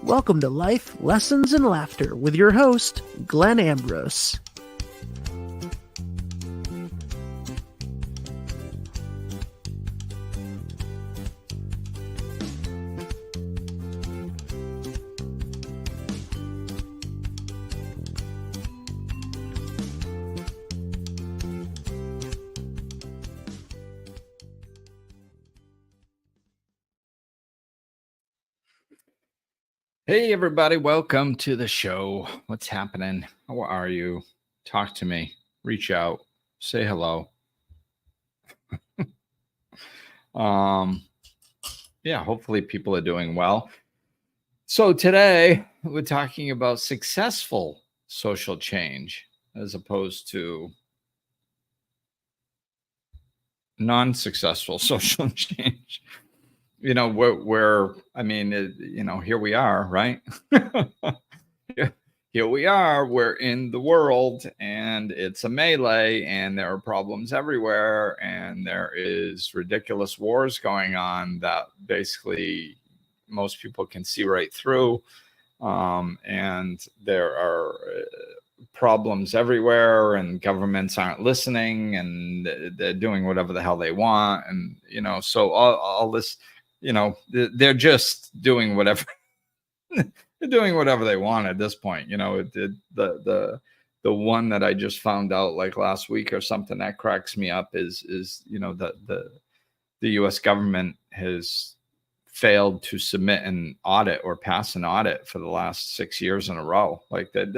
Welcome to Life, Lessons, and Laughter with your host, Glenn Ambrose. Hey, everybody. Welcome to the show. What's happening? How are you? Talk to me. Reach out. Say hello. Yeah, hopefully people are doing well. So today we're talking about successful social change as opposed to non-successful social change. You know, here we are, right? Here we are, we're in the world and it's a melee and there are problems everywhere and there is ridiculous wars going on that basically most people can see right through. And there are problems everywhere and governments aren't listening and they're doing whatever the hell they want. And, so all this, they're just doing whatever. They're doing whatever they want at this point. The one that I just found out like last week or something that cracks me up is the U.S. government has failed to submit an audit or pass an audit for the last 6 years in a row. Like they're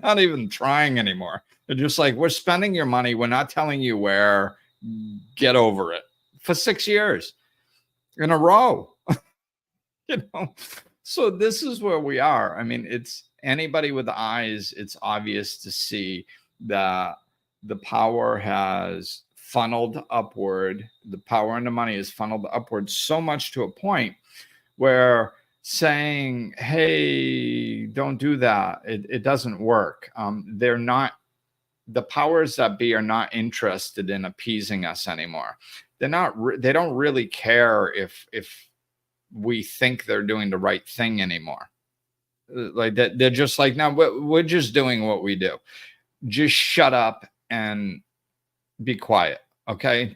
not even trying anymore. They're just like, we're spending your money. We're not telling you where. Get over it. For 6 years in a row. So this is where we are. I mean, it's anybody with eyes. It's obvious to see that the power has funneled upward. The power and the money is funneled upward so much to a point where saying, hey, don't do that. It doesn't work. They're not, the powers that be are not interested in appeasing us anymore. They don't really care if we think they're doing the right thing anymore. Like that, they're just like, no, we're just doing what we do. Just shut up and be quiet. Okay.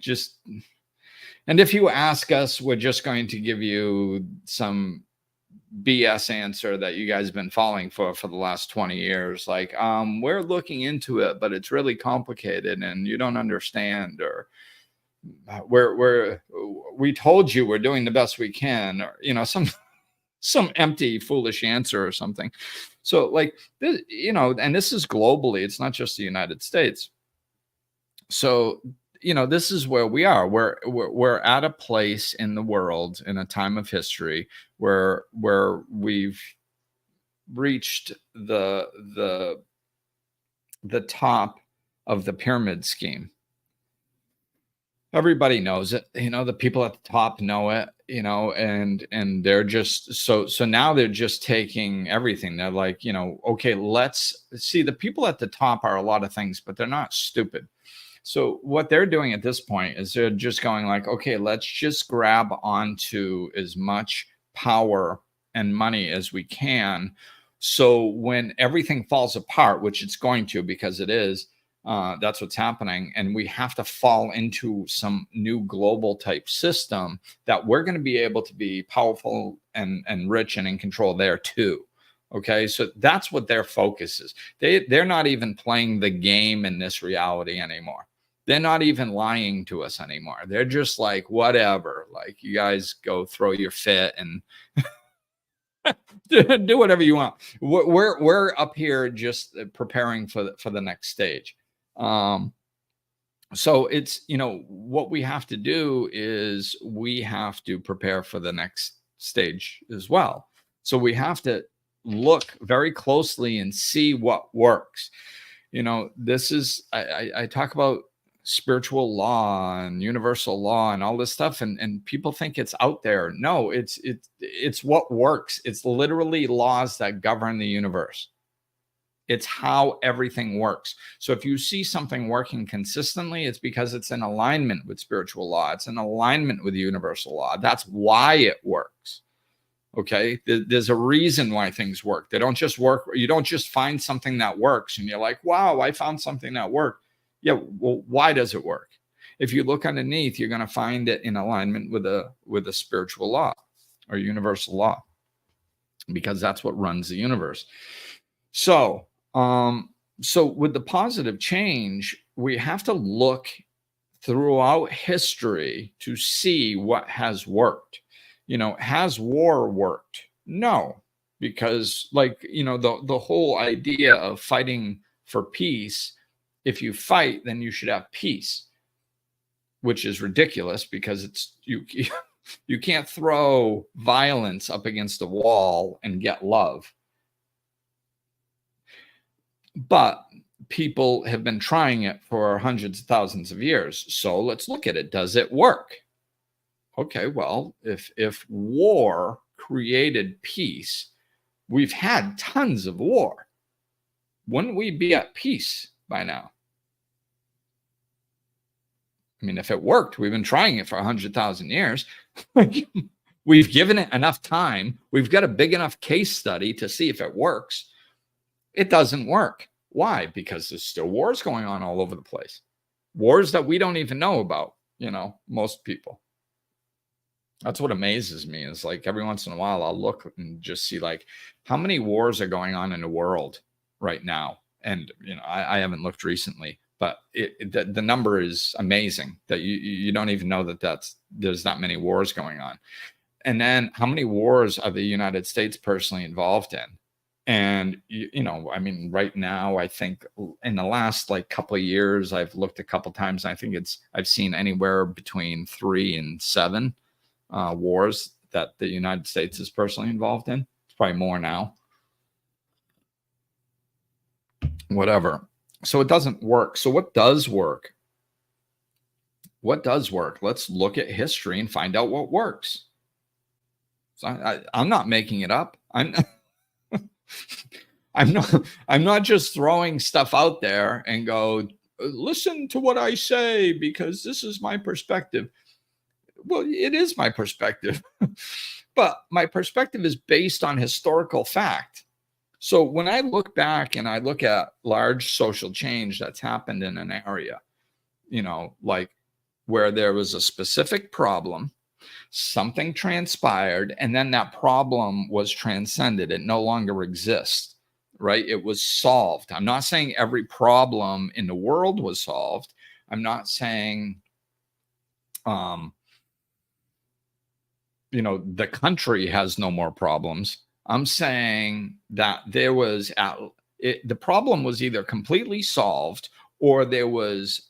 And if you ask us, we're just going to give you some BS answer that you guys have been falling for the last 20 years. Like, we're looking into it, but it's really complicated and you don't understand, or we told you we're doing the best we can, or some empty foolish answer or something. So like this, and this is globally, it's not just the United States. So this is where we are. We're at a place in the world, in a time of history where we've reached the top of the pyramid scheme. Everybody knows it, the people at the top know it, and they're just so now they're just taking everything. They're like, okay, let's see, the people at the top are a lot of things, but they're not stupid. So what they're doing at this point is they're just going like, okay, let's just grab onto as much power and money as we can. So when everything falls apart, which it's going to, because it is, that's what's happening. And we have to fall into some new global type system that we're going to be able to be powerful and rich and in control there too. Okay. So that's what their focus is. They're not even playing the game in this reality anymore. They're not even lying to us anymore. They're just like, whatever, like you guys go throw your fit and do whatever you want. We're up here just preparing for the next stage. So it's, what we have to do is we have to prepare for the next stage as well. So we have to look very closely and see what works. This is, I talk about spiritual law and universal law and all this stuff, and people think it's out there. No, it's what works. It's literally laws that govern the universe. It's how everything works. So if you see something working consistently, it's because it's in alignment with spiritual law. It's in alignment with universal law. That's why it works. Okay. There's a reason why things work. They don't just work. You don't just find something that works and you're like, wow, I found something that worked. Yeah. Well, why does it work? If you look underneath, you're going to find it in alignment with a spiritual law or universal law, because that's what runs the universe. So, so with the positive change, we have to look throughout history to see what has worked. Has war worked? No, because the whole idea of fighting for peace, if you fight, then you should have peace, which is ridiculous because it's you can't throw violence up against a wall and get love. But people have been trying it for hundreds of thousands of years. So let's look at it. Does it work? Okay, well, if war created peace, we've had tons of war. Wouldn't we be at peace by now? I mean, if it worked, we've been trying it for 100,000 years. We've given it enough time. We've got a big enough case study to see if it works. It doesn't work. Why? Because there's still wars going on all over the place. Wars that we don't even know about, most people. That's what amazes me, is like every once in a while I'll look and just see like how many wars are going on in the world right now. And, I haven't looked recently, but the number is amazing that you don't even know there's that many wars going on. And then how many wars are the United States personally involved in? And, I mean, right now, I think in the last couple of years, I've looked a couple times. I think I've seen anywhere between 3 and 7 wars that the United States is personally involved in. It's probably more now. Whatever. So it doesn't work. So what does work? What does work? Let's look at history and find out what works. So I'm not making it up. I'm not just throwing stuff out there and go, listen to what I say because this is my perspective. Well, it is my perspective, but my perspective is based on historical fact. So when I look back and I look at large social change that's happened in an area, like where there was a specific problem, something transpired, and then that problem was transcended. It no longer exists. Right? It was solved. I'm not saying every problem in the world was solved. I'm not saying, the country has no more problems. I'm saying that there was, the problem was either completely solved or there was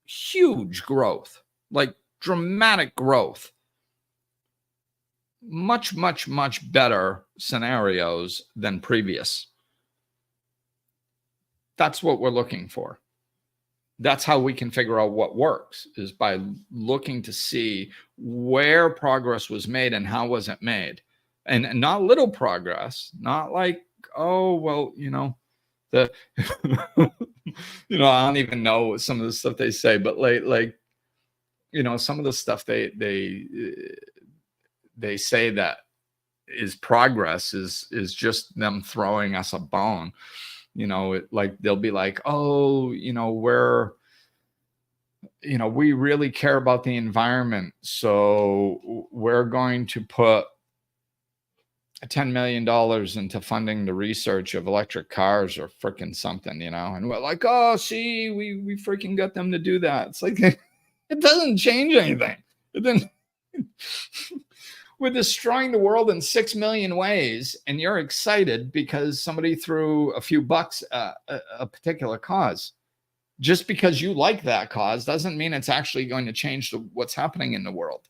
huge growth, like dramatic growth. Much, much, much better scenarios than previous. That's what we're looking for. That's how we can figure out what works, is by looking to see where progress was made and how was it made. And not little progress, not like, oh, well, the, I don't even know some of the stuff they say, but some of the stuff they say that is progress is just them throwing us a bone. They'll be like, oh, we really care about the environment, so we're going to put $10 million into funding the research of electric cars or freaking something, and we're like, oh, see, we freaking got them to do that. It's like, it doesn't change anything. It didn't. We're destroying the world in 6 million ways, and you're excited because somebody threw a few bucks at a particular cause. Just because you like that cause doesn't mean it's actually going to change what's happening in the world.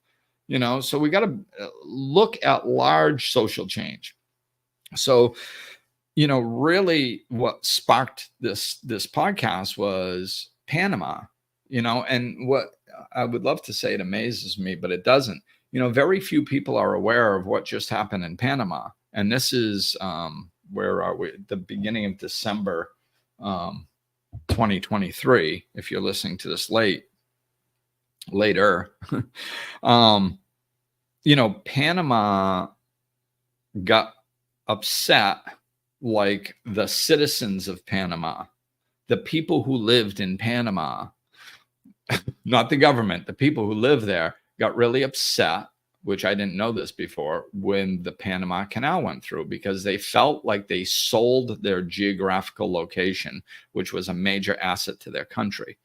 So we got to look at large social change. So, really what sparked this podcast was Panama, and what I would love to say, it amazes me, but it doesn't. Very few people are aware of what just happened in Panama. And this is, where are we? The beginning of December 2023, if you're listening to this later. Panama got upset like the citizens of Panama, the people who lived in Panama, not the government, the people who live there got really upset, which I didn't know this before, when the Panama Canal went through, because they felt like they sold their geographical location, which was a major asset to their country.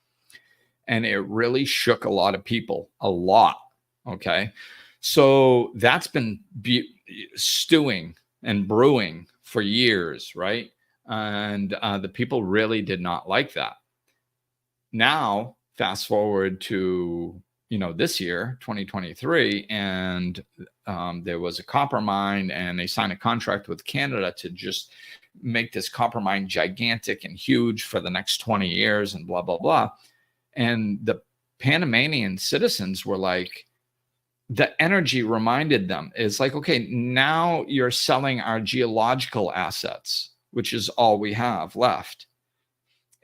And it really shook a lot of people, a lot. Okay. So that's been stewing and brewing for years, right? And the people really did not like that. Now, fast forward to this year, 2023, and there was a copper mine, and they signed a contract with Canada to just make this copper mine gigantic and huge for the next 20 years and blah, blah, blah. And the Panamanian citizens were like, the energy reminded them, it's like, okay, now you're selling our geological assets, which is all we have left.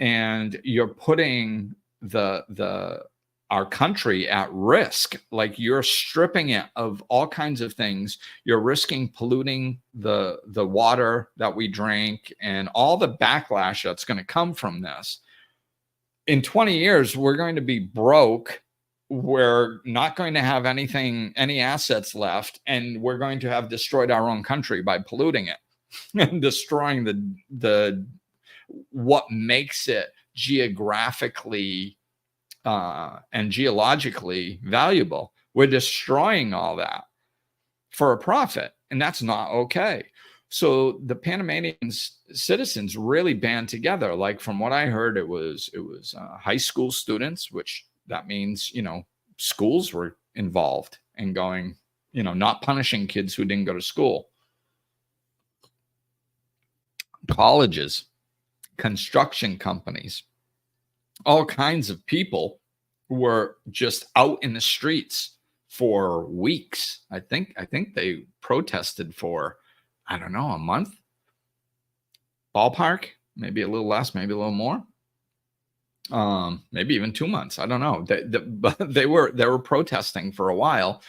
And you're putting our country at risk. Like, you're stripping it of all kinds of things. You're risking polluting the water that we drink and all the backlash that's going to come from this. In 20 years, we're going to be broke. We're not going to have any assets left, and we're going to have destroyed our own country by polluting it and destroying the what makes it geographically and geologically valuable. We're destroying all that for a profit, and that's not okay. So the Panamanian citizens really band together. Like, from what I heard, it was high school students, which that means, schools were involved and going, not punishing kids who didn't go to school. Colleges, construction companies, all kinds of people were just out in the streets for weeks. I think they protested for, I don't know, a month, ballpark, maybe a little less, maybe a little more, maybe even 2 months. I don't know. They were protesting for a while.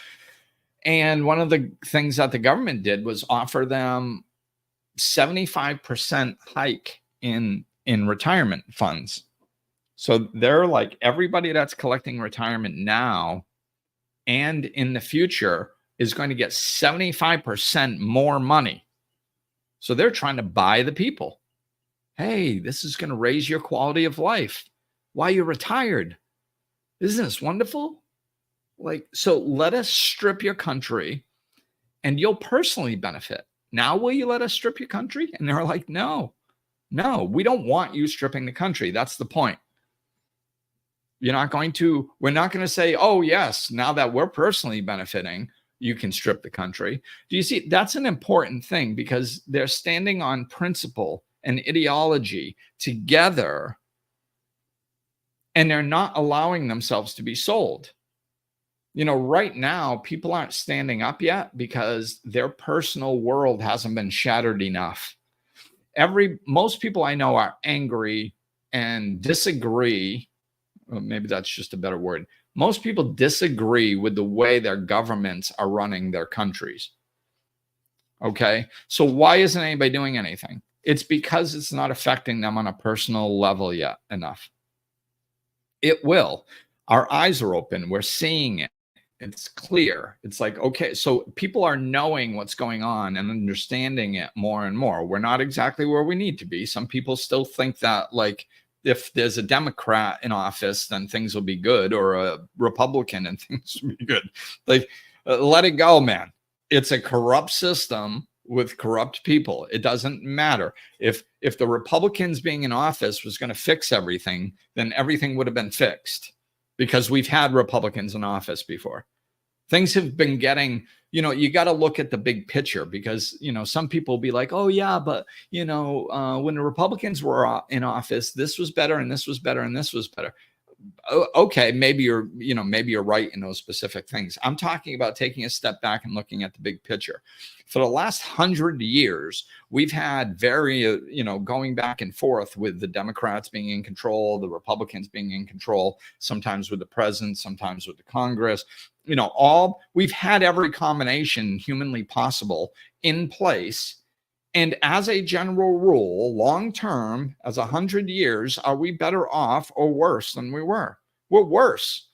And one of the things that the government did was offer them 75% hike in retirement funds. So they're like, everybody that's collecting retirement now and in the future is going to get 75% more money. So they're trying to buy the people. Hey, this is going to raise your quality of life while you're retired. Isn't this wonderful? Like, so let us strip your country and you'll personally benefit. Now, will you let us strip your country? And they're like, no, we don't want you stripping the country. That's the point. We're not going to say, oh, yes, now that we're personally benefiting, you can strip the country. Do you see? That's an important thing, because they're standing on principle and ideology together, and they're not allowing themselves to be sold. Right now, people aren't standing up yet because their personal world hasn't been shattered enough. Most people I know are angry and disagree. Well, maybe that's just a better word. Most people disagree with the way their governments are running their countries. Okay. So why isn't anybody doing anything? It's because it's not affecting them on a personal level yet enough. It will. Our eyes are open. We're seeing it. It's clear. It's like, okay, so people are knowing what's going on and understanding it more and more. We're not exactly where we need to be. Some people still think that, like, if there's a Democrat in office, then things will be good, or a Republican and things will be good. Like, let it go, man. It's a corrupt system with corrupt people. It doesn't matter. If the Republicans being in office was going to fix everything, then everything would have been fixed, because we've had Republicans in office before. Things have been getting, you got to look at the big picture, because, some people will be like, oh yeah, but when the Republicans were in office, this was better and this was better and this was better. Okay, maybe you're right in those specific things. I'm talking about taking a step back and looking at the big picture. For the last 100 years, we've had going back and forth with the Democrats being in control, the Republicans being in control, sometimes with the president, sometimes with the Congress. we've had every combination humanly possible in place. And as a general rule, long term, as 100 years, are we better off or worse than we were? We're worse.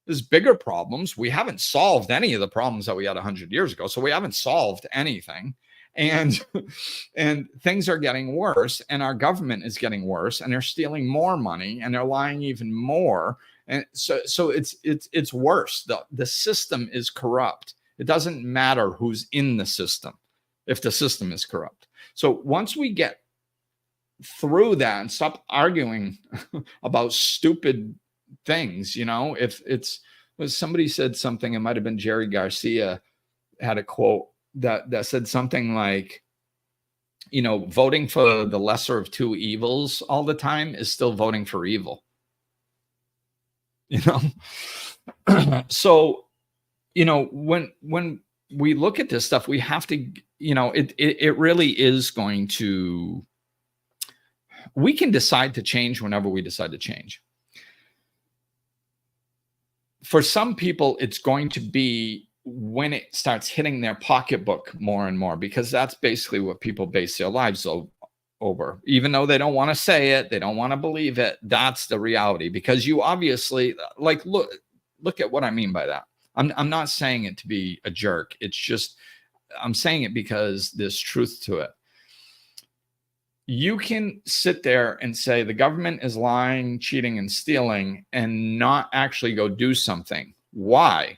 There's bigger problems. We haven't solved any of the problems that we had 100 years ago. So we haven't solved anything. And and things are getting worse, and our government is getting worse, and they're stealing more money, and they're lying even more. And so it's worse. The system is corrupt. It doesn't matter who's in the system if the system is corrupt. So once we get through that and stop arguing about stupid things, if somebody said something, it might have been Jerry Garcia had a quote that said something like, voting for the lesser of two evils all the time is still voting for evil. So, when we look at this stuff, we have to, it really is going to, we can decide to change whenever we decide to change. For some people, it's going to be when it starts hitting their pocketbook more and more, because that's basically what people base their lives over. Even though they don't want to say it, they don't want to believe it, that's the reality. Because you obviously, look at what I mean by that. I'm not saying it to be a jerk. It's just, I'm saying it because there's truth to it. You can sit there and say the government is lying, cheating, and stealing, and not actually go do something. Why?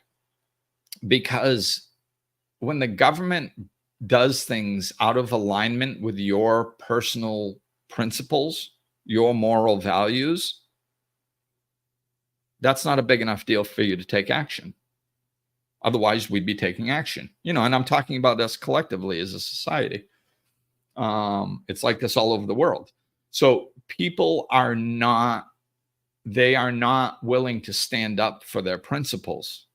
Because when the government does things out of alignment with your personal principles, your moral values, that's not a big enough deal for you to take action. Otherwise, we'd be taking action. And I'm talking about us collectively as a society. It's like this all over the world. So people are not willing to stand up for their principles.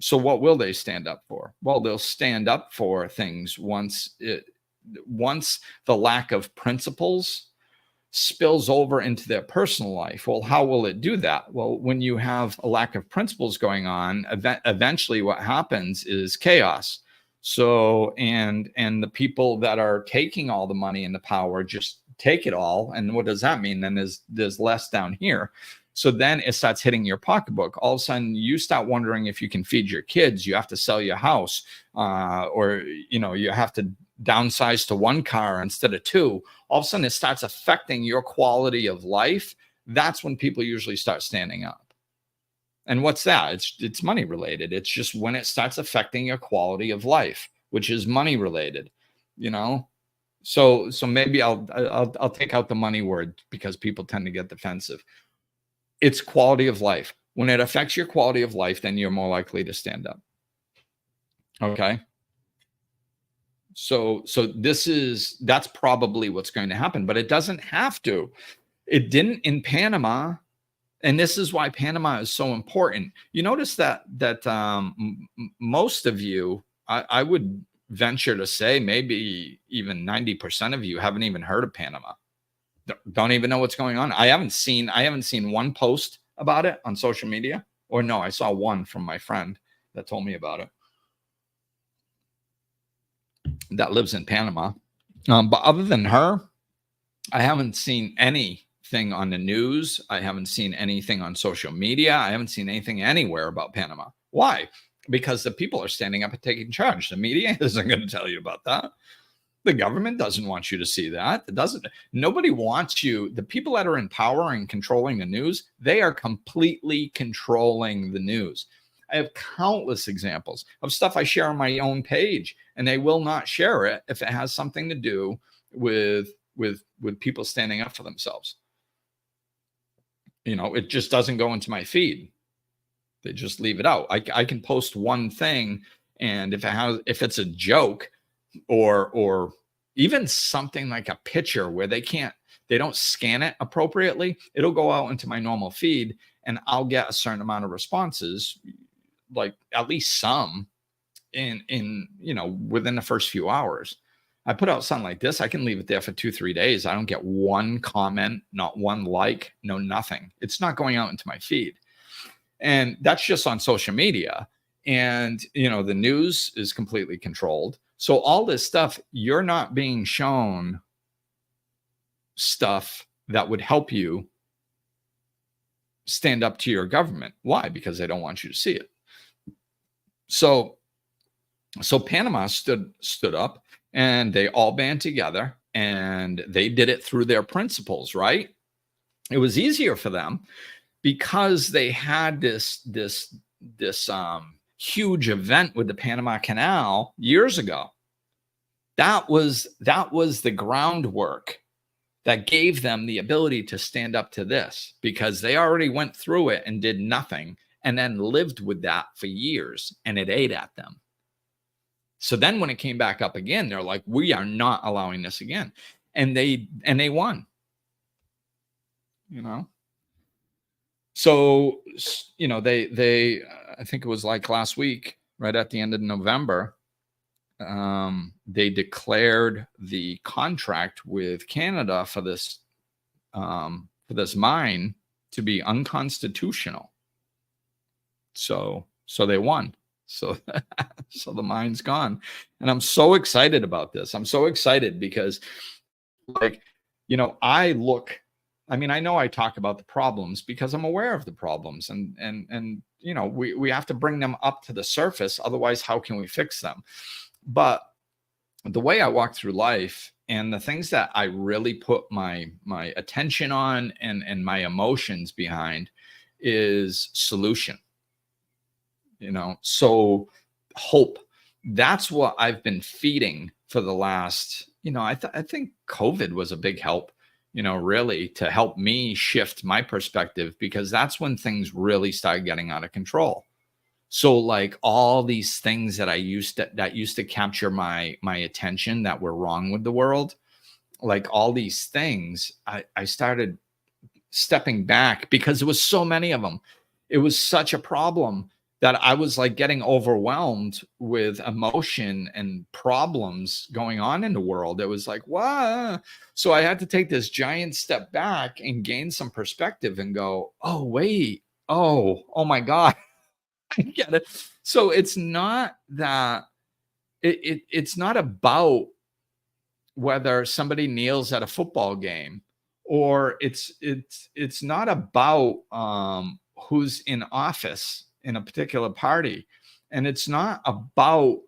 So what will they stand up for? Well, they'll stand up for things once the lack of principles spills over into their personal life. Well, how will it do that? Well, when you have a lack of principles going on, eventually what happens is chaos. So, and the people that are taking all the money and the power just take it all. And what does that mean? Then there's less down here. So then it starts hitting your pocketbook. All of a sudden you start wondering if you can feed your kids. You have to sell your house, or, you have to downsize to one car instead of two. All of a sudden it starts affecting your quality of life. That's when people usually start standing up. And what's that? It's money related. It's just when it starts affecting your quality of life, which is money related, So maybe I'll take out the money word because people tend to get defensive. It's quality of life. When it affects your quality of life, then you're more likely to stand up. Okay. So that's probably what's going to happen, but it doesn't have to. It didn't in Panama. And this is why Panama is so important. You notice that most of you, I would venture to say maybe even 90% of you haven't even heard of Panama. Don't even know what's going on. I haven't seen one post about it on social media. Or no, I saw one from my friend that told me about it, that lives in Panama. But other than her, I haven't seen anything on the news. I haven't seen anything on social media. I haven't seen anything anywhere about Panama. Why? Because the people are standing up and taking charge. The media isn't going to tell you about that. The government doesn't want you to see that. Nobody wants you. The people that are in power and controlling the news, they are completely controlling the news. I have countless examples of stuff I share on my own page, and they will not share it if it has something to do with people standing up for themselves. It just doesn't go into my feed. They just leave it out. I can post one thing, and if it's a joke or even something like a picture where they don't scan it appropriately, it'll go out into my normal feed, and I'll get a certain amount of responses, like at least some in within the first few hours. I put out something like this, I can leave it there for 2-3 days. I don't get one comment, not one like, no nothing. It's not going out into my feed. And that's just on social media. And, the news is completely controlled. So all this stuff, you're not being shown stuff that would help you stand up to your government. Why? Because they don't want you to see it. So Panama stood up, and they all band together, and they did it through their principles, right? It was easier for them because they had this huge event with the Panama Canal years ago. That was the groundwork that gave them the ability to stand up to this, because they already went through it and did nothing, and then lived with that for years, and it ate at them. So then when it came back up again, they're like, we are not allowing this again. And they won. So, they I think it was like last week, right at the end of November, they declared the contract with Canada for this mine to be unconstitutional. So they won. So the mine's gone. And I'm so excited about this. I'm so excited because, I know I talk about the problems because I'm aware of the problems, and we have to bring them up to the surface. Otherwise, how can we fix them? But the way I walk through life, and the things that I really put my attention on and my emotions behind, is solution. So hope. That's what I've been feeding for the last, I think COVID was a big help, really, to help me shift my perspective, because that's when things really started getting out of control. So like all these things that used to capture my attention that were wrong with the world, like all these things, I started stepping back because there was so many of them. It was such a problem that I was like getting overwhelmed with emotion and problems going on in the world. It was like, what? So I had to take this giant step back and gain some perspective and go, oh, wait. Oh my God. I get it. So it's not that it's not about whether somebody kneels at a football game, or it's not about who's in office in a particular party, and it's not about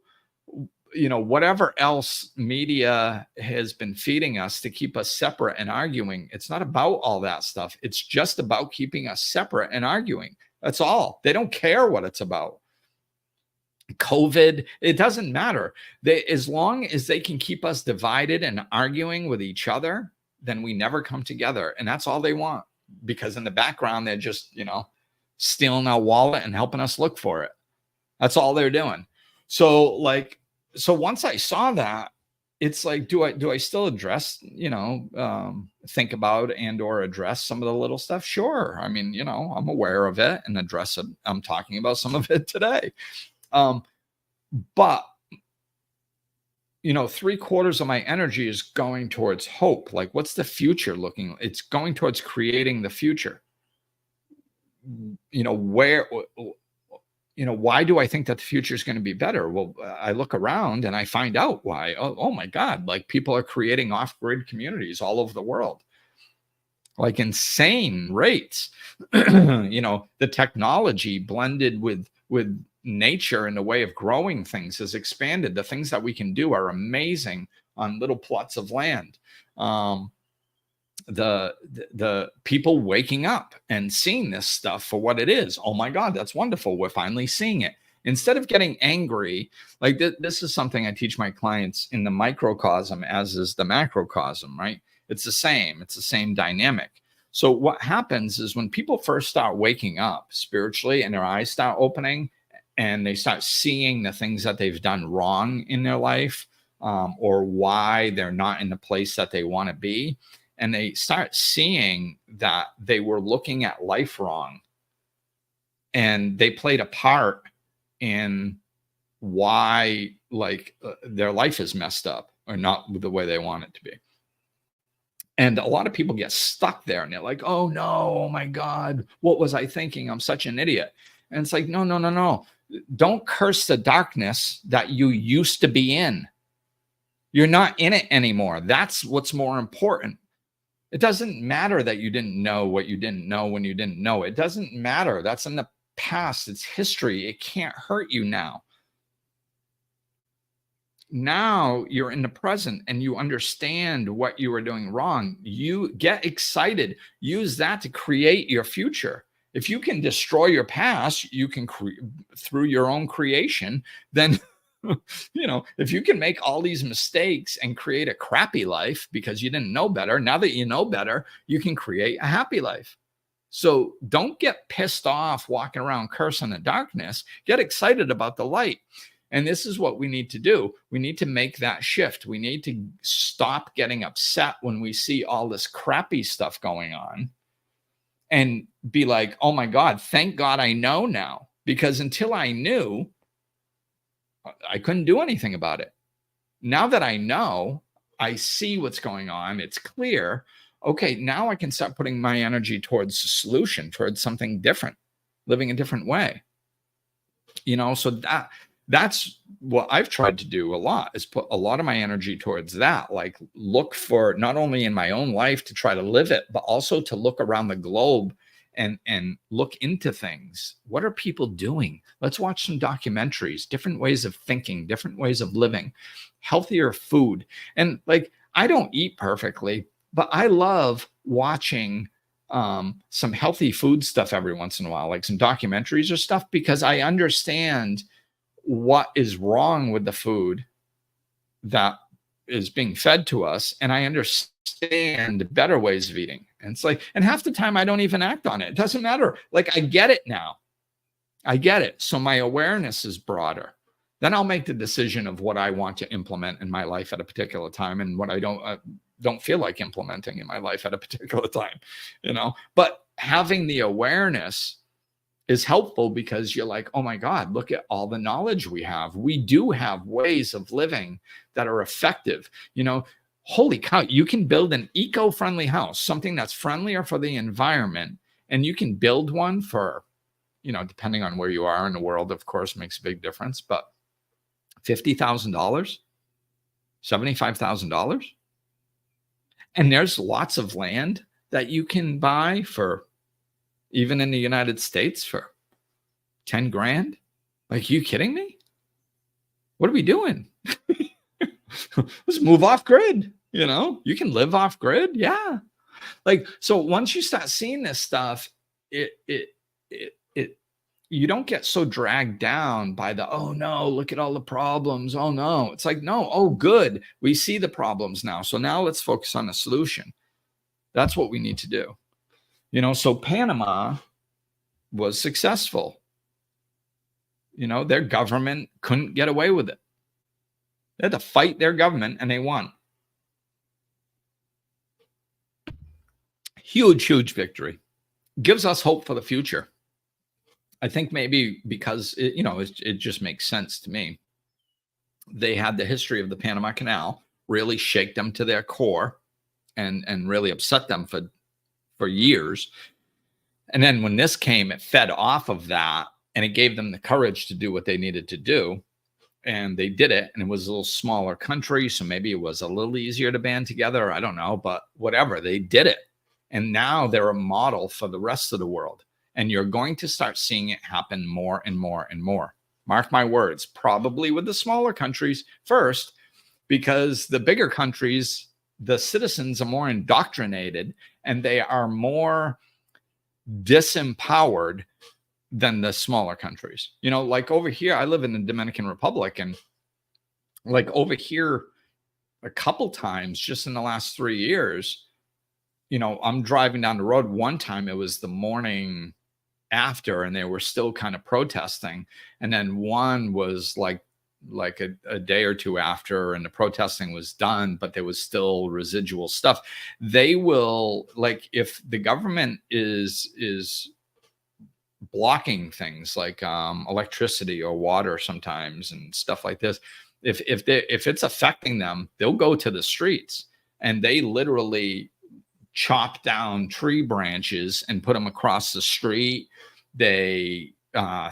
whatever else media has been feeding us to keep us separate and arguing. It's not about all that stuff. It's just about keeping us separate and arguing. That's all. They don't care what it's about. COVID, it doesn't matter. As long as they can keep us divided and arguing with each other, then we never come together. And that's all they want, because in the background, they're just, stealing our wallet and helping us look for it. That's all they're doing. So once I saw that, it's like, do I still address, think about and or address some of the little stuff? Sure. I mean, I'm aware of it and address it. I'm talking about some of it today. But 3/4 of my energy is going towards hope. Like, what's the future looking? It's going towards creating the future. Why do I think that the future is going to be better? Well, I look around and I find out why. Oh my God, like people are creating off-grid communities all over the world, like insane rates. The technology blended with nature and the way of growing things has expanded. The things that we can do are amazing on little plots of land. The people waking up and seeing this stuff for what it is. Oh my God, that's wonderful. We're finally seeing it. Instead of getting angry, like this is something I teach my clients in the microcosm, as is the macrocosm, right? It's the same dynamic. So what happens is when people first start waking up spiritually and their eyes start opening and they start seeing the things that they've done wrong in their life, or why they're not in the place that they want to be, and they start seeing that they were looking at life wrong and they played a part in why their life is messed up or not the way they want it to be. And a lot of people get stuck there and they're like, oh no, oh my God, what was I thinking? I'm such an idiot. And it's like, no, no, no, no. Don't curse the darkness that you used to be in. You're not in it anymore. That's what's more important. It doesn't matter that you didn't know what you didn't know when you didn't know. It doesn't matter. That's in the past. It's history. It can't hurt you now. Now you're in the present and you understand what you were doing wrong. You get excited. Use that to create your future. If you can destroy your past, you can through your own creation, then if you can make all these mistakes and create a crappy life because you didn't know better, now that you know better, you can create a happy life. So don't get pissed off walking around cursing the darkness. Get excited about the light. And this is what we need to do. We need to make that shift. We need to stop getting upset when we see all this crappy stuff going on and be like, oh my God, thank God I know now. Because until I knew, I couldn't do anything about it. Now that I know, I see what's going on. It's clear. Okay, now I can start putting my energy towards a solution, towards something different, living a different way. So that's what I've tried to do a lot, is put a lot of my energy towards that. Like, look for not only in my own life to try to live it, but also to look around the globe and look into things. What are people doing? Let's watch some documentaries, different ways of thinking, different ways of living, healthier food. And like, I don't eat perfectly, but I love watching some healthy food stuff every once in a while, like some documentaries or stuff, because I understand what is wrong with the food that is being fed to us. And I understand better ways of eating. And it's like, and half the time I don't even act on it. It doesn't matter. Like, I get it now. I get it. So my awareness is broader. Then I'll make the decision of what I want to implement in my life at a particular time and what I don't feel like implementing in my life at a particular time, But having the awareness is helpful because you're like, oh my God, look at all the knowledge we have. We do have ways of living that are effective. Holy cow, you can build an eco-friendly house, something that's friendlier for the environment. And you can build one for, depending on where you are in the world, of course, makes a big difference, but $50,000, $75,000. And there's lots of land that you can buy for, even in the United States, for 10 grand. Like, you kidding me? What are we doing? Let's move off grid. You can live off grid. Yeah. Like, so once you start seeing this stuff, you don't get so dragged down by the, oh no, look at all the problems. Oh no. It's like, no, oh good. We see the problems now. So now let's focus on the solution. That's what we need to do. So Panama was successful. Their government couldn't get away with it. They had to fight their government and they won. Huge, huge victory. Gives us hope for the future. I think maybe because it just makes sense to me. They had the history of the Panama Canal really shake them to their core and really upset them for years. And then when this came, it fed off of that and it gave them the courage to do what they needed to do. And they did it. And it was a little smaller country. So maybe it was a little easier to band together. I don't know, but whatever, they did it. And now they're a model for the rest of the world. And you're going to start seeing it happen more and more and more. Mark my words, probably with the smaller countries first, because the bigger countries, the citizens are more indoctrinated and they are more disempowered than the smaller countries. Like over here, I live in the Dominican Republic, and like over here a couple times just in the last 3 years, I'm driving down the road. One time it was the morning after and they were still kind of protesting. And then one was like a day or two after and the protesting was done, but there was still residual stuff. They will, like, if the government is blocking things like electricity or water sometimes and stuff like this, if it's affecting them, they'll go to the streets and they literally chop down tree branches and put them across the street. They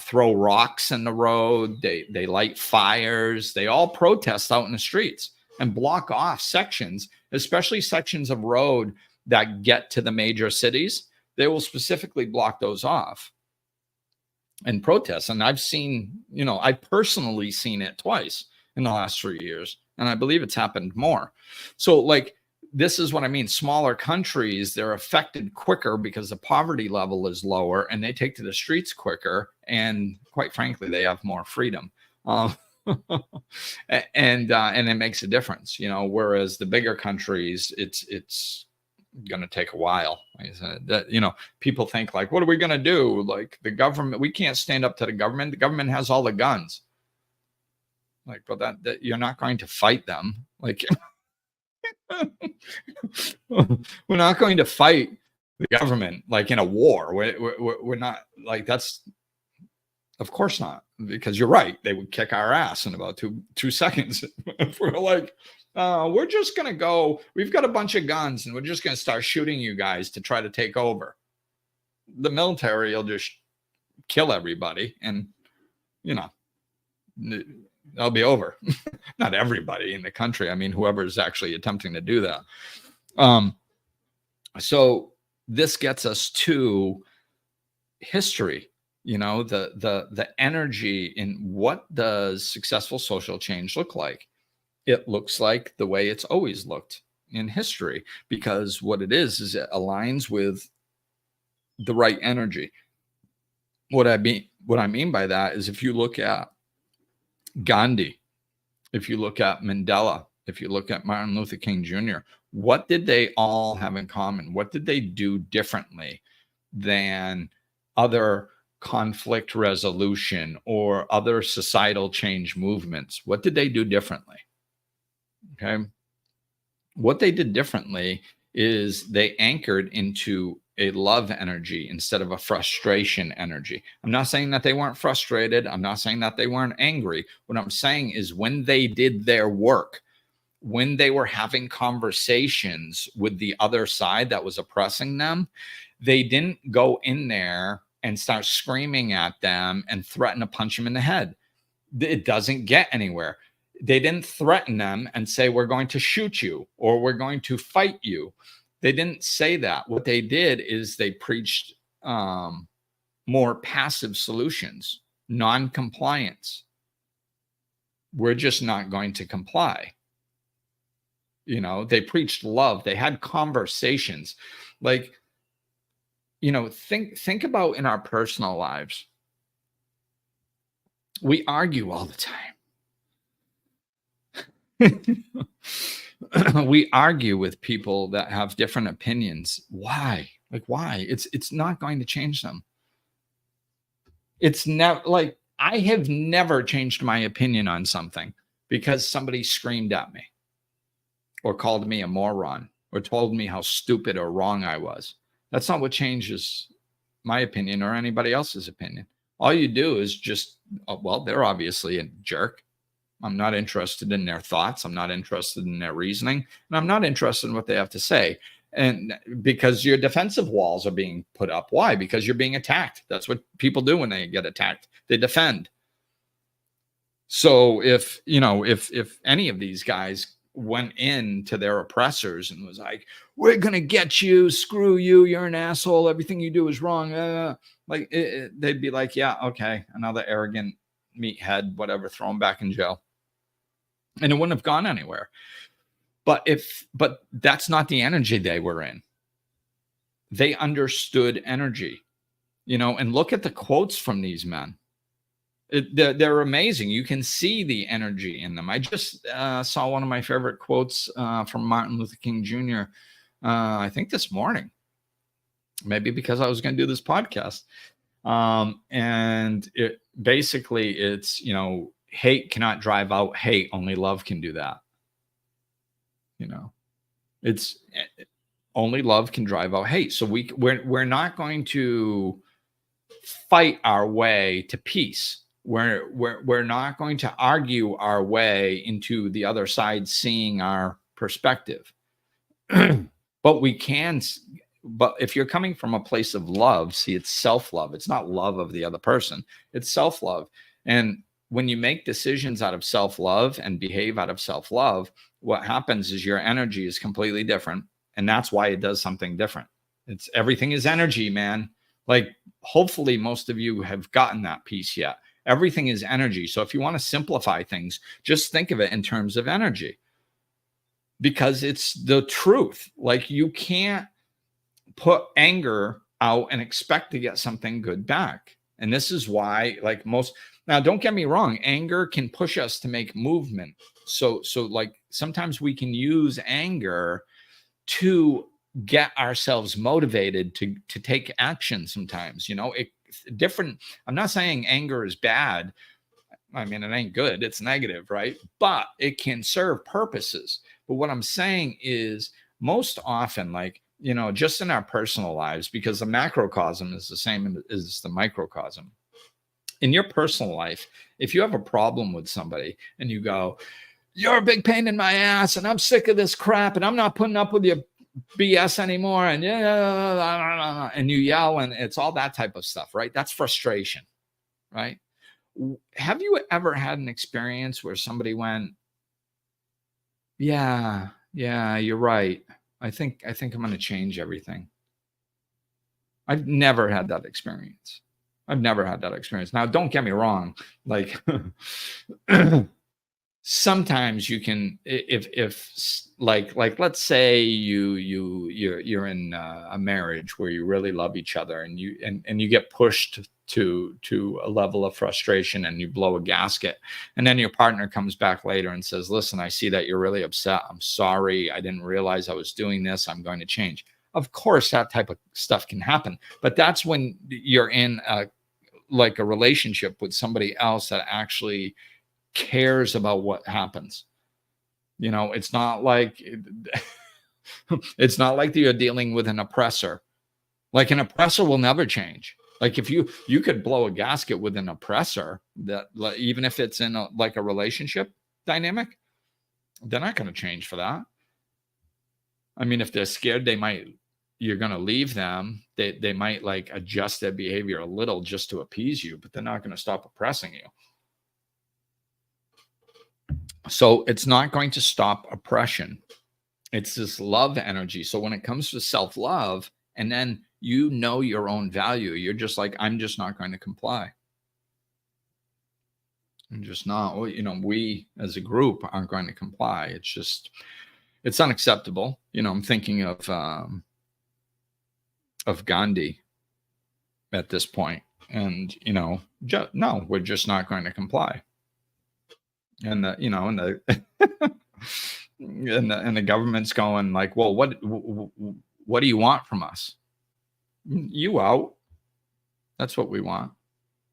throw rocks in the road. They light fires. They all protest out in the streets and block off sections, especially sections of road that get to the major cities. They will specifically block those off and protest. And I've seen, I've personally seen it twice in the last 3 years. And I believe it's happened more. So like, this is what I mean. Smaller countries, they're affected quicker because the poverty level is lower and they take to the streets quicker. And quite frankly, they have more freedom. And it makes a difference, whereas the bigger countries, it's going to take a while. Like I said, that, people think like, what are we going to do? Like the government, we can't stand up to the government. The government has all the guns. Like, but that you're not going to fight them. Like, we're not going to fight the government like in a war. We're not like that's. Of course not, because you're right. They would kick our ass in about two seconds. If we're like, we're just going to go, we've got a bunch of guns and we're just going to start shooting you guys to try to take over. The military will just kill everybody and, that'll be over. Not everybody in the country. I mean, whoever's actually attempting to do that. So this gets us to history. The energy in what does successful social change look like? It looks like the way it's always looked in history, because what it is it aligns with the right energy. What I mean by that is if you look at Gandhi, if you look at Mandela, if you look at Martin Luther King Jr., what did they all have in common? What did they do differently than other conflict resolution or other societal change movements? What did they do differently? Okay. What they did differently is they anchored into a love energy instead of a frustration energy. I'm not saying that they weren't frustrated. I'm not saying that they weren't angry. What I'm saying is when they did their work, when they were having conversations with the other side that was oppressing them, they didn't go in there and start screaming at them and threaten to punch them in the head. It doesn't get anywhere. They didn't threaten them and say, we're going to shoot you or we're going to fight you. They didn't say that. What they did is they preached more passive solutions, non-compliance. We're just not going to comply. They preached love. They had conversations. Like, think about in our personal lives. We argue all the time. We argue with people that have different opinions. Why? Like, why? It's not going to change them. It's never like I have never changed my opinion on something because somebody screamed at me or called me a moron or told me how stupid or wrong I was. That's not what changes my opinion or anybody else's opinion. All you do is just, well, they're obviously a jerk. I'm not interested in their thoughts. I'm not interested in their reasoning. And I'm not interested in what they have to say. And because your defensive walls are being put up. Why? Because you're being attacked. That's what people do when they get attacked. They defend. So if any of these guys went into their oppressors and was like, we're going to get you, screw you, you're an asshole, everything you do is wrong. They'd be like, yeah, okay, another arrogant meathead, whatever, throw him back in jail. And it wouldn't have gone anywhere. But that's not the energy they were in. They understood energy, and look at the quotes from these men. They're amazing. You can see the energy in them. I just saw one of my favorite quotes from Martin Luther King Jr. I think this morning, maybe because I was going to do this podcast. And it basically it's, hate cannot drive out hate. Only love can do that. It's only love can drive out hate. So we're not going to fight our way to peace. We're not going to argue our way into the other side seeing our perspective. But but if you're coming from a place of love, see, it's self-love. It's not love of the other person. It's self-love. And when you make decisions out of self-love and behave out of self-love, what happens is your energy is completely different. And that's why it does something different. It's everything is energy, man. Like, hopefully most of you have gotten that piece yet. Everything is energy. So if you want to simplify things, just think of it in terms of energy, because it's the truth. Like, you can't put anger out and expect to get something good back. And this is why, like, now don't get me wrong, anger can push us to make movement. So like sometimes we can use anger to get ourselves motivated to take action sometimes, different. I'm not saying anger is bad. I mean, it ain't good. It's negative, right? But it can serve purposes. But what I'm saying is, most often, like, just in our personal lives, because the macrocosm is the same as the microcosm. In your personal life, if you have a problem with somebody and you go, "You're a big pain in my ass and I'm sick of this crap and I'm not putting up with your BS anymore," and and you yell, and it's all that type of stuff, right? That's frustration, right? Have you ever had an experience where somebody went, yeah, you're right. I think I'm going to change everything. I've never had that experience. Now, don't get me wrong. Like, sometimes you can, if like let's say you're in a marriage where you really love each other, and you get pushed to a level of frustration and you blow a gasket, and then your partner comes back later and says, "Listen, I see that you're really upset. I'm sorry. I didn't realize I was doing this. I'm going to change." Of course, that type of stuff can happen, but that's when you're in a relationship with somebody else that actually cares about what happens. It's not like it's not like you're dealing with an oppressor. Like, an oppressor will never change. Like, if you could blow a gasket with an oppressor, that, even if it's in a relationship dynamic, they're not going to change for that. I mean, if they're scared, you're going to leave them. They might adjust their behavior a little just to appease you, but they're not going to stop oppressing you. So it's not going to stop oppression. It's this love energy. So when it comes to self-love, and then your own value, you're just like, I'm just not going to comply. I'm just not. We as a group aren't going to comply. It's unacceptable. I'm thinking of Gandhi at this point, and no, we're just not going to comply. And the and the government's going like, well, what do you want from us? You out. That's what we want.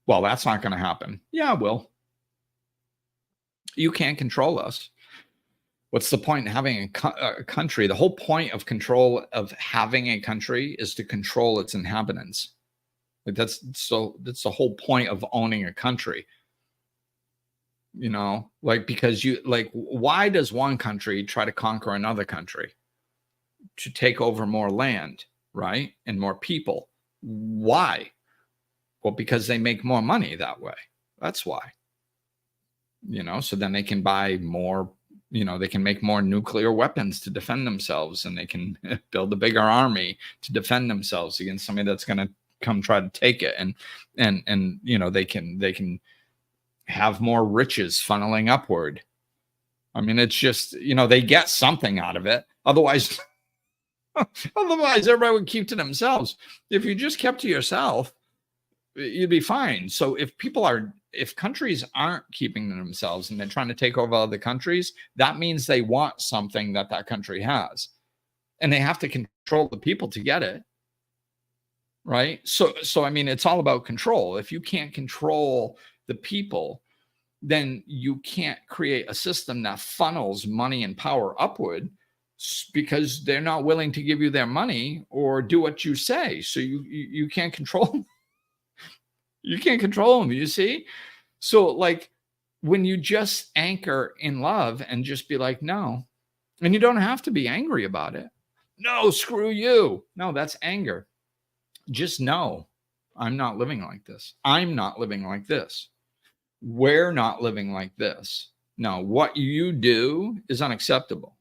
Well, that's not going to happen. Yeah, well, you can't control us. What's the point in having a country? The whole point of control of having a country is to control its inhabitants. That's the whole point of owning a country. Because why does one country try to conquer another country? To take over more land, right? And more people. Why? Well, because they make more money that way. That's why. So then they can buy more, they can make more nuclear weapons to defend themselves, and they can build a bigger army to defend themselves against somebody that's going to come try to take it. And they can have more riches funneling upward. I mean, it's just, they get something out of it. Otherwise everybody would keep to themselves. If you just kept to yourself, you'd be fine. So if countries aren't keeping to themselves and they're trying to take over other countries, that means they want something that country has, and they have to control the people to get it. Right. So I mean, it's all about control. If you can't control the people, then you can't create a system that funnels money and power upward, because they're not willing to give you their money or do what you say. So you can't control them. You can't control them, you see? So when you just anchor in love and just be like, no, and you don't have to be angry about it. no, screw you. No, that's anger. Just know I'm not living like this. I'm not living like this. We're not living like this. No, what you do is unacceptable.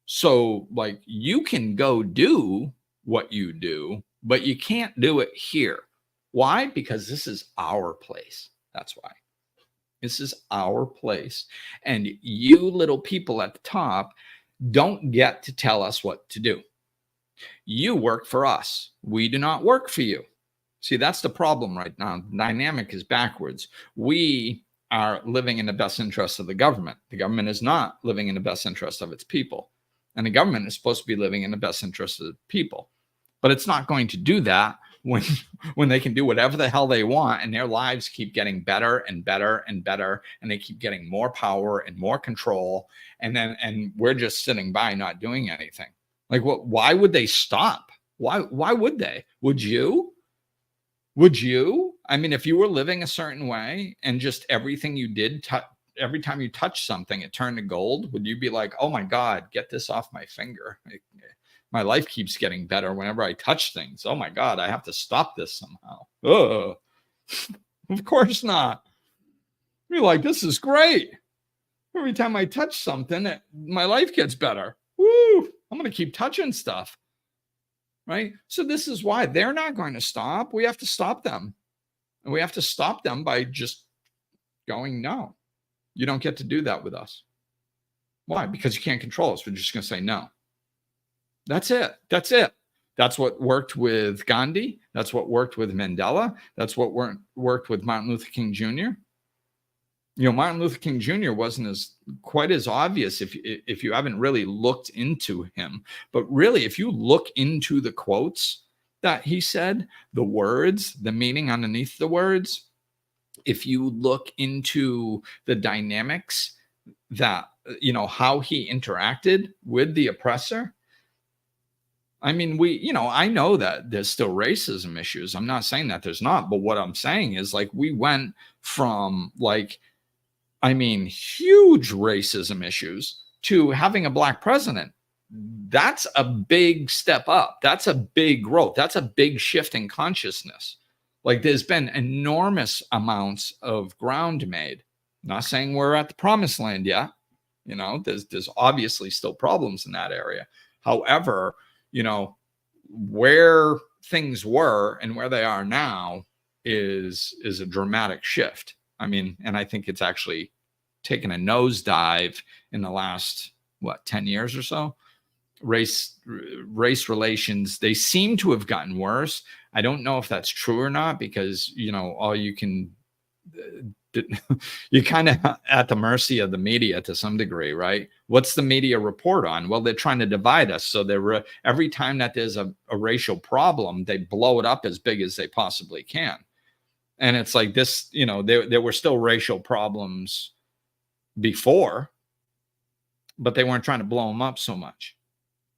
So, like, you can go do what you do, but you can't do it here. Why? Because this is our place. That's why. This is our place. And you little people at the top don't get to tell us what to do. You work for us. We do not work for you. See, that's the problem right now. The dynamic is backwards. We are living in the best interest of the government. The government is not living in the best interest of its people. And the government is supposed to be living in the best interest of the people. But it's not going to do that when they can do whatever the hell they want and their lives keep getting better and better and better, and they keep getting more power and more control, and we're just sitting by not doing anything. Like, what? Why would they stop? Why would they? Would you? Would you? I mean, if you were living a certain way and just everything you did, every time you touch something, it turned to gold, would you be like, oh my God, get this off my finger? My life keeps getting better whenever I touch things. Oh my God, I have to stop this somehow. Ugh. Of course not. You're like, this is great. Every time I touch something, my life gets better. Woo! I'm going to keep touching stuff. Right? So this is why they're not going to stop. We have to stop them. And we have to stop them by just going, no, you don't get to do that with us. Why? Because you can't control us. We're just going to say no. That's it. That's it. That's what worked with Gandhi. That's what worked with Mandela. That's what worked with Martin Luther King Jr. You know, Martin Luther King Jr. wasn't quite as obvious if you haven't really looked into him. But really, if you look into the quotes that he said, the words, the meaning underneath the words, if you look into the dynamics that, you know, how he interacted with the oppressor, I mean, I know that there's still racism issues. I'm not saying that there's not, but what I'm saying is, like, we went from, like, I mean, huge racism issues to having a black president. That's a big step up. That's a big growth. That's a big shift in consciousness. Like, there's been enormous amounts of ground made. Not saying we're at the promised land yet. You know, there's obviously still problems in that area. However, you know, where things were and where they are now is a dramatic shift. I mean, and I think it's actually taken a nosedive in the last, 10 years or so. Race relations, they seem to have gotten worse. I don't know if that's true or not, because, you know, all you can, you're kind of at the mercy of the media to some degree, right? What's the media report on? Well, they're trying to divide us. So every time that there's a racial problem, they blow it up as big as they possibly can. And it's like this, you know, there were still racial problems before, but they weren't trying to blow them up so much,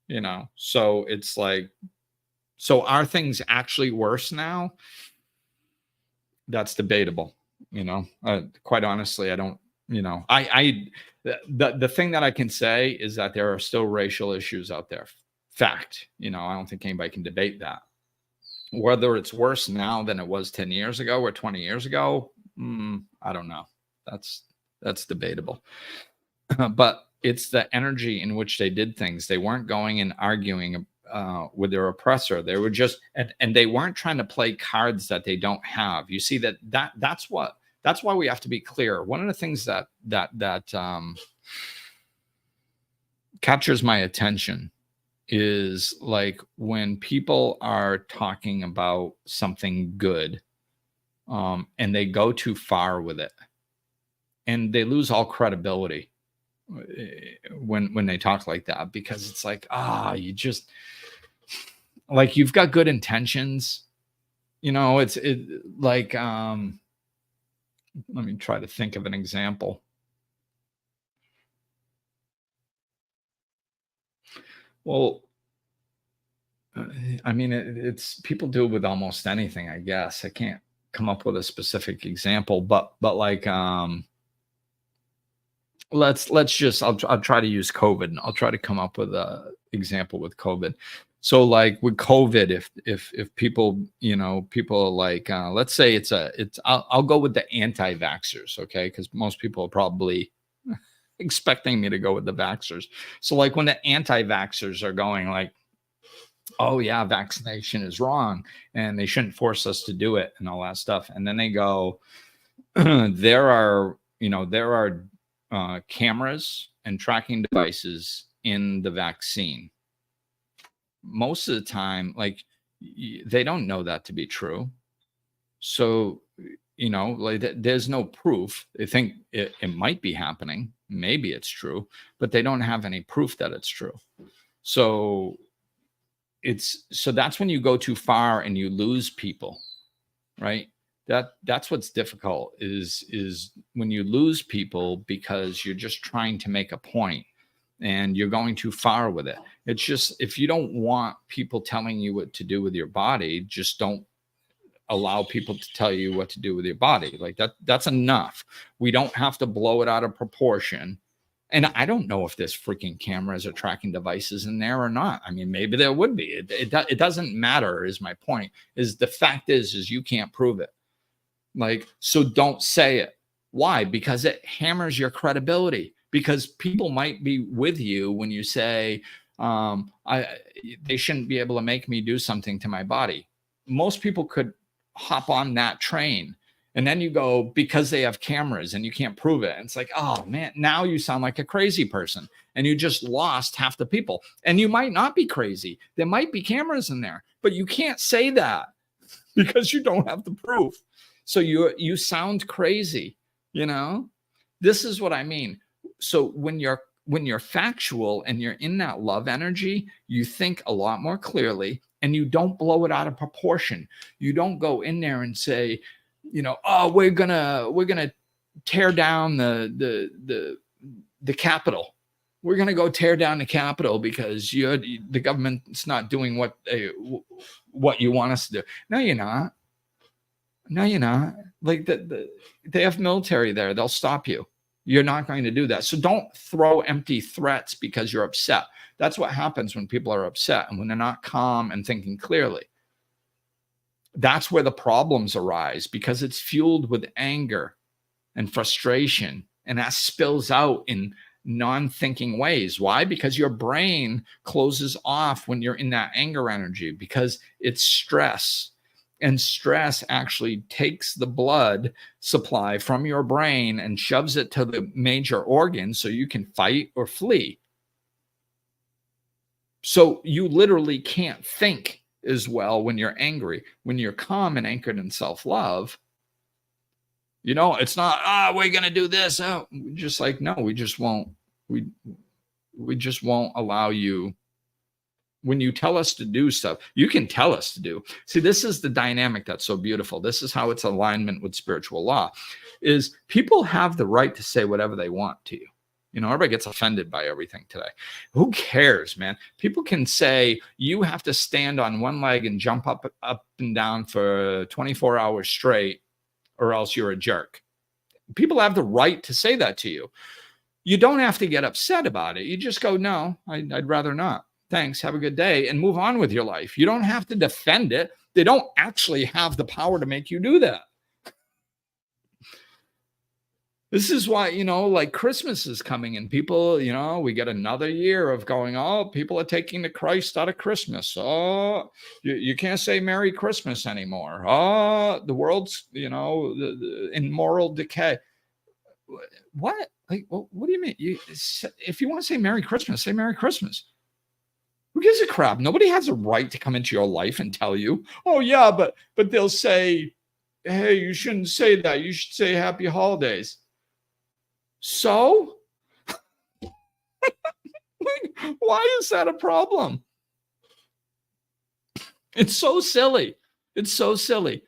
you know? So it's like, so are things actually worse now? That's debatable. You know, quite honestly, I don't, you know, the thing that I can say is that there are still racial issues out there. Fact, you know, I don't think anybody can debate that. Whether it's worse now than it was 10 years ago or 20 years ago, I don't know. That's debatable. But it's the energy in which they did things. They weren't going and arguing with their oppressor. They were just, and they weren't trying to play cards that they don't have. You see that's why we have to be clear. One of the things that captures my attention is, like, when people are talking about something good, and they go too far with it, and they lose all credibility when they talk like that, because it's like, you just, like, you've got good intentions, you know. It's like, let me try to think of an example. Well, I mean, it's people do it with almost anything, I guess. I can't come up with a specific example, but like, let's just, I'll try to use COVID. I'll try to come up with a example with COVID. So like with COVID, if people, people like, let's say I'll go with the anti-vaxxers, okay? Because most people are probably expecting me to go with the vaxxers. So like when the anti-vaxxers are going like, oh yeah, vaccination is wrong and they shouldn't force us to do it and all that stuff. And then they go, there are cameras and tracking devices in the vaccine. Most of the time, like they don't know that to be true. So, like there's no proof. They think it might be happening. Maybe it's true, but they don't have any proof that it's true. So that's when you go too far and you lose people, right? That's what's difficult is when you lose people because you're just trying to make a point and you're going too far with it. It's just, if you don't want people telling you what to do with your body, just don't allow people to tell you what to do with your body. Like that's enough. We don't have to blow it out of proportion. And I don't know if there's freaking cameras or tracking devices in there or not. I mean, maybe there would be. It doesn't matter, is my point. Is the fact is you can't prove it. Like, so don't say it. Why? Because it hammers your credibility. Because people might be with you when you say, they shouldn't be able to make me do something to my body. Most people could hop on that train. And then you go, because they have cameras and you can't prove it. And it's like, oh man, now you sound like a crazy person and you just lost half the people. And you might not be crazy. There might be cameras in there, but you can't say that because you don't have the proof. So you sound crazy, This is what I mean. So when you're factual and you're in that love energy, you think a lot more clearly and you don't blow it out of proportion. You don't go in there and say, oh, we're gonna tear down the Capitol. We're gonna go tear down the Capitol because the government's not doing what you want us to do. No, you're not. No, you're not. Like they have military there. They'll stop you. You're not going to do that. So don't throw empty threats because you're upset. That's what happens when people are upset and when they're not calm and thinking clearly. That's where the problems arise because it's fueled with anger and frustration, and that spills out in non-thinking ways. Why? Because your brain closes off when you're in that anger energy because it's stress. And stress actually takes the blood supply from your brain and shoves it to the major organs so you can fight or flee. So you literally can't think as well when you're angry. When you're calm and anchored in self-love, it's not, we're going to do this. Oh, just like, no, we just won't. We just won't allow you. When you tell us to do stuff, you can tell us to do. See, this is the dynamic that's so beautiful. This is how it's alignment with spiritual law, is people have the right to say whatever they want to you. Everybody gets offended by everything today. Who cares, man? People can say you have to stand on one leg and jump up and down for 24 hours straight or else you're a jerk. People have the right to say that to you. You don't have to get upset about it. You just go, no, I'd rather not. Thanks. Have a good day and move on with your life. You don't have to defend it. They don't actually have the power to make you do that. This is why, like Christmas is coming and people, we get another year of going, oh, people are taking the Christ out of Christmas. Oh, you can't say Merry Christmas anymore. Oh, the world's, in moral decay. What? Like, what do you mean? If you want to say Merry Christmas, say Merry Christmas. Who gives a crap? Nobody has a right to come into your life and tell you, oh yeah, but they'll say, hey, you shouldn't say that. You should say Happy Holidays. So, why is that a problem? It's so silly. It's so silly.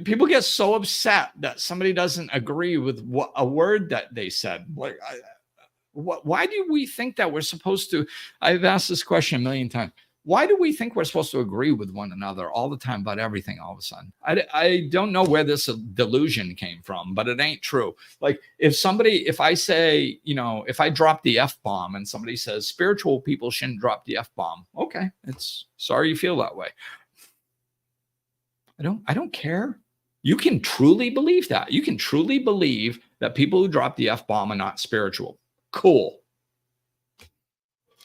People get so upset that somebody doesn't agree with a word that they said. Like, why do we think that we're supposed to? I've asked this question a million times. Why do we think we're supposed to agree with one another all the time about everything all of a sudden? I don't know where this delusion came from, but it ain't true. Like if I say, if I drop the F-bomb and somebody says spiritual people shouldn't drop the F-bomb. Okay. It's sorry you feel that way. I don't care. You can truly believe that. You can truly believe that people who drop the F-bomb are not spiritual. Cool.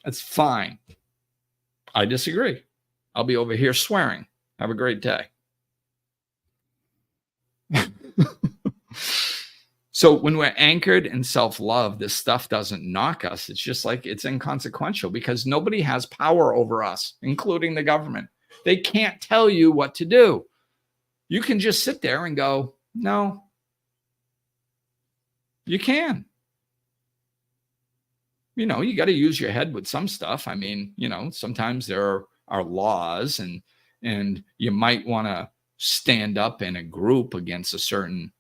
That's fine. I disagree. I'll be over here swearing. Have a great day. So when we're anchored in self-love, this stuff doesn't knock us. It's just like it's inconsequential because nobody has power over us, including the government. They can't tell you what to do. You can just sit there and go, no. You can. You got to use your head with some stuff. I mean, sometimes there are laws and you might want to stand up in a group against a certain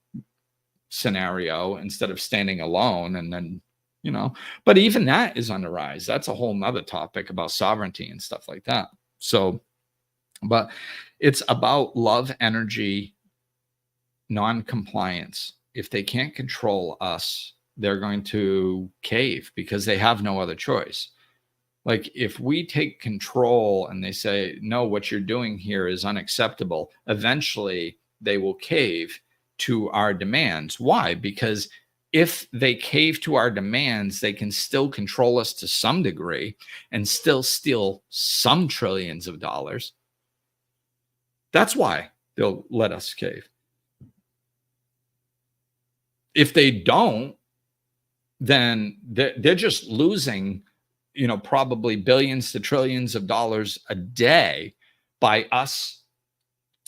scenario instead of standing alone. And then, but even that is on the rise. That's a whole nother topic about sovereignty and stuff like that. So, but it's about love, energy, non-compliance. If they can't control us, they're going to cave because they have no other choice. Like if we take control and they say, no, what you're doing here is unacceptable, eventually they will cave to our demands. Why? Because if they cave to our demands, they can still control us to some degree and still steal some trillions of dollars. That's why they'll let us cave. If they don't, then they're just losing, probably billions to trillions of dollars a day by us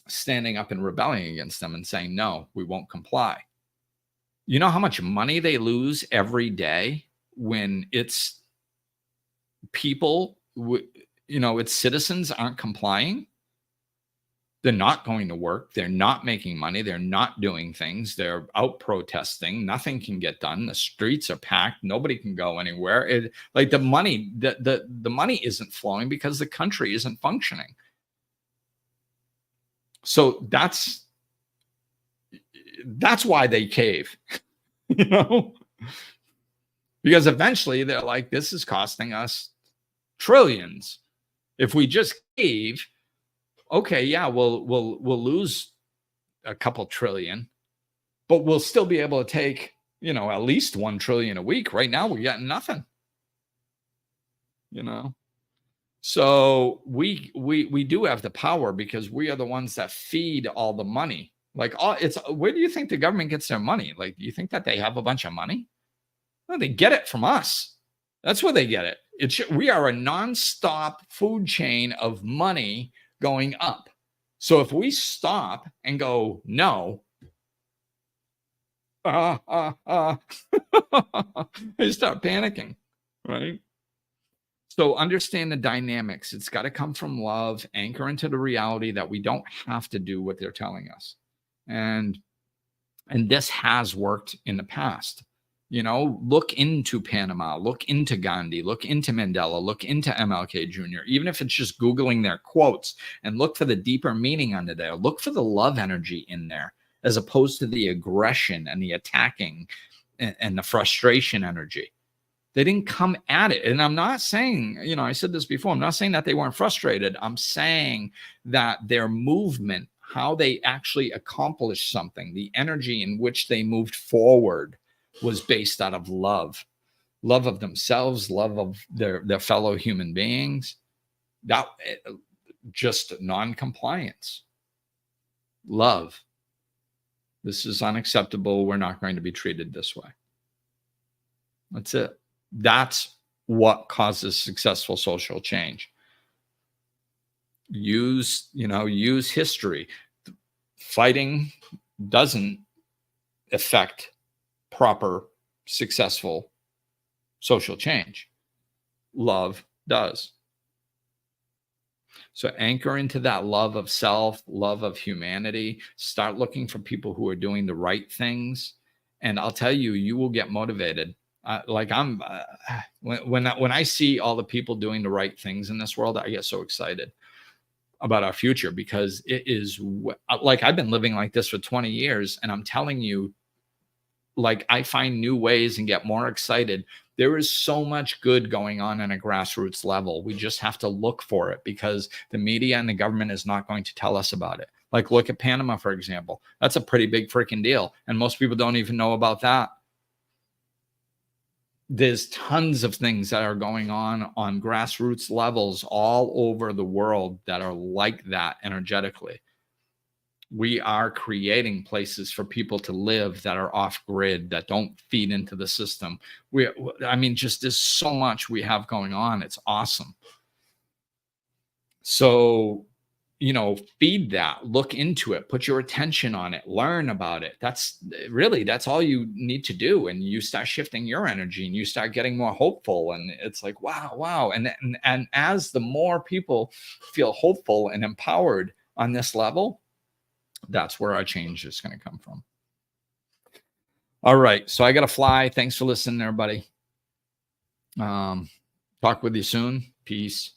standing up and rebelling against them and saying, no, we won't comply. You know how much money they lose every day when it's people, its citizens aren't complying? They're not going to work. They're not making money. They're not doing things. They're out protesting. Nothing can get done. The streets are packed. Nobody can go anywhere. The money, the money isn't flowing because the country isn't functioning. So that's why they cave, because eventually they're like, this is costing us trillions. If we just cave, okay, yeah, we'll lose a couple trillion, but we'll still be able to take, at least 1 trillion a week. Right now, we're getting nothing. So we do have the power because we are the ones that feed all the money. Where do you think the government gets their money? Like, do you think that they have a bunch of money? No, they get it from us. That's where they get it. We are a nonstop food chain of money going up. So if we stop and go, no, they start panicking, right? So understand the dynamics. It's got to come from love, anchor into the reality that we don't have to do what they're telling us. And this has worked in the past. Look into Panama, look into Gandhi, look into Mandela, look into MLK Jr., even if it's just Googling their quotes, and look for the deeper meaning under there. Look for the love energy in there, as opposed to the aggression and the attacking and the frustration energy. They didn't come at it. And I'm not saying, I said this before, I'm not saying that they weren't frustrated. I'm saying that their movement, how they actually accomplished something, the energy in which they moved forward, was based out of love of themselves, love of their fellow human beings. That just non-compliance. Love. This is unacceptable. We're not going to be treated this way. That's it. That's what causes successful social change. Use history. Fighting doesn't affect proper, successful social change. Love does. So anchor into that love of self, love of humanity. Start looking for people who are doing the right things. And I'll tell you, you will get motivated. When I see all the people doing the right things in this world, I get so excited about our future, because it is like, I've been living like this for 20 years, and I'm telling you, like, I find new ways and get more excited. There is so much good going on a grassroots level. We just have to look for it, because the media and the government is not going to tell us about it. Like, look at Panama, for example. That's a pretty big freaking deal, and most people don't even know about that. There's tons of things that are going on grassroots levels all over the world that are like that energetically. We are creating places for people to live that are off grid, that don't feed into the system. I mean, just there's so much we have going on. It's awesome. So, feed that, look into it, put your attention on it, learn about it. That's all you need to do. And you start shifting your energy, and you start getting more hopeful. And it's like, wow. And as the more people feel hopeful and empowered on this level, that's where our change is going to come from. All right. So I got to fly. Thanks for listening, everybody. Talk with you soon. Peace.